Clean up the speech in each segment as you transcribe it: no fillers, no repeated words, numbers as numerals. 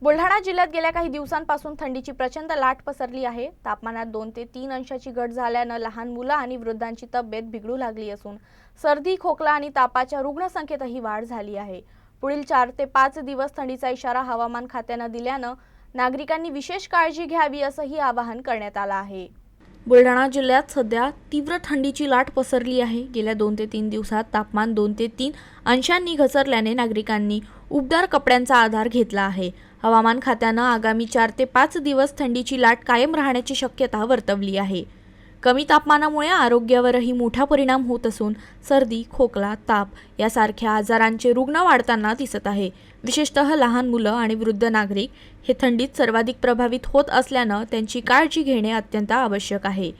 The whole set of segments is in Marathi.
बुलढाणा जिल्ह्यात गेल्या काही दिवसांपासून थंडीची प्रचंड लाट पसरली आहे। तापमानात 2 ते 3 अंशाची घट झाल्याने लहान मुलं आणि वृद्धांची तब्येत बिघडू लागली असून सर्दी, खोकला आणि तापाच्या रुग्णसंख्येतही वाढ झाली आहे। पुढील 4 ते 5 दिवस थंडीचा इशारा हवामान खात्याने दिल्याने नागरिकांनी विशेष काळजी घ्यावी असंही आवाहन करण्यात आलं आहे। बुलढाणा जिल्ह्यात सध्या तीव्र थंडीची लाट पसरली आहे। गेल्या 2 ते 3 दिवसात तापमान 2 ते 3 अंशांनी घसरल्याने नागरिकांनी उबदार कपड्यांचा आधार घेतला आहे। हवामान खात्याने आगामी 4 ते 5 दिवस थंडीची लाट कायम राहण्याची शक्यता वर्तवली आहे। कमी तापमानामुळे आरोग्यावरही मोठा परिणाम होत असून सर्दी, खोकला, ताप यासारख्या आजारांचे रुग्ण वाढताना दिसत आहे। विशेषतः लहान मुलं आणि वृद्ध नागरिक हे थंडीत सर्वाधिक प्रभावित होत असल्याने त्यांची काळजी घेणे अत्यंत आवश्यक आहे।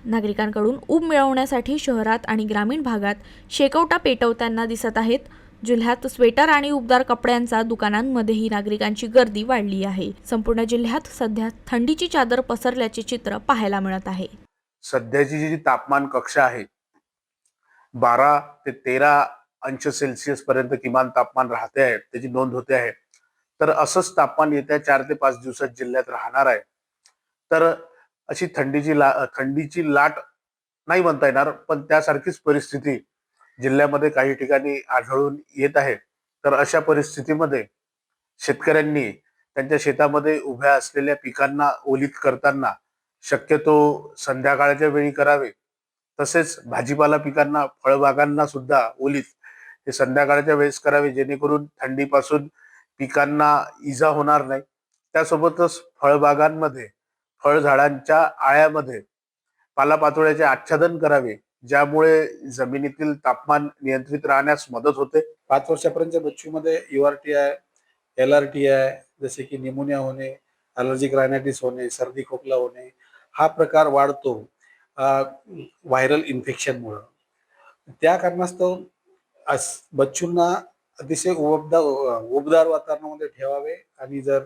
नागरिकांकडून ऊब मिळवण्यासाठी शहरात आणि ग्रामीण भागात शेकोट्या पेटवताना दिसत आहेत। जिल्ह्यात स्वेटर आणि उबदार कपड्यांच्या दुकानांमध्येही नागरिकांची गर्दी वाढली आहे। संपूर्ण जिल्ह्यात सध्या थंडीची चादर पसरल्याचे चित्र पाहायला मिळत आहे। सध्याची जी तापमान कक्षा आहे 12 ते 13 अंश सेल्सिअस पर्यंत किमान तापमान राहते आहे, त्याची नोंद होते आहे। तर असंच तापमान येत्या 4 ते 5 दिवसात जिल्ह्यात राहणार आहे। तर अशी थंडीची लाट नाही म्हणता येणार, पण त्यासारखीच परिस्थिती जिल्ह्यामध्ये काही ठिकाणी आढळून येत आहे। तर अशा परिस्थितीमध्ये शेतकऱ्यांनी त्यांच्या शेतामध्ये उभ्या असलेल्या पिकांना ओलीत करताना शक्यतो संध्याकाळच्या वेळी करावे। तसेच भाजीपाला पिकांना, फळबागांना सुद्धा ओलीत हे संध्याकाळच्या वेळेस करावे, जेणेकरून थंडीपासून पिकांना इजा होणार नाही। त्यासोबतच फळबागांमध्ये, फळझाडांच्या आळ्यामध्ये पालापाचोळ्याचे आच्छादन करावे, ज्यामुळे जमिनीतील तापमान नियंत्रित राहण्यास मदत होते। 5 वर्षापर्यंतच्या बच्चूमध्ये URTI, LRTI जसे की निमोनिया होणे, ॲलर्जिक रायनायटिस होणे, सर्दी खोकला होणे हा प्रकार वाढतो व्हायरल इन्फेक्शनमुळे। त्या कारणास्तव बच्चूंना अतिशय उबदार वातावरणामध्ये ठेवावे आणि जर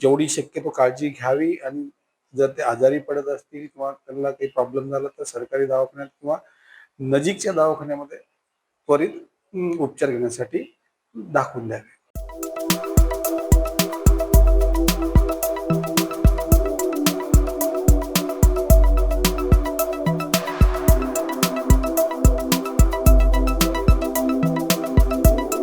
जेवढी शक्यतो काळजी घ्यावी आणि जर ते आजारी पडत असतील किंवा त्यांना काही प्रॉब्लेम झाला तर सरकारी दवाखान्यात किंवा नजीकच्या दवाखान्यामध्ये त्वरित उपचार घेण्यासाठी दाखवून द्यावे।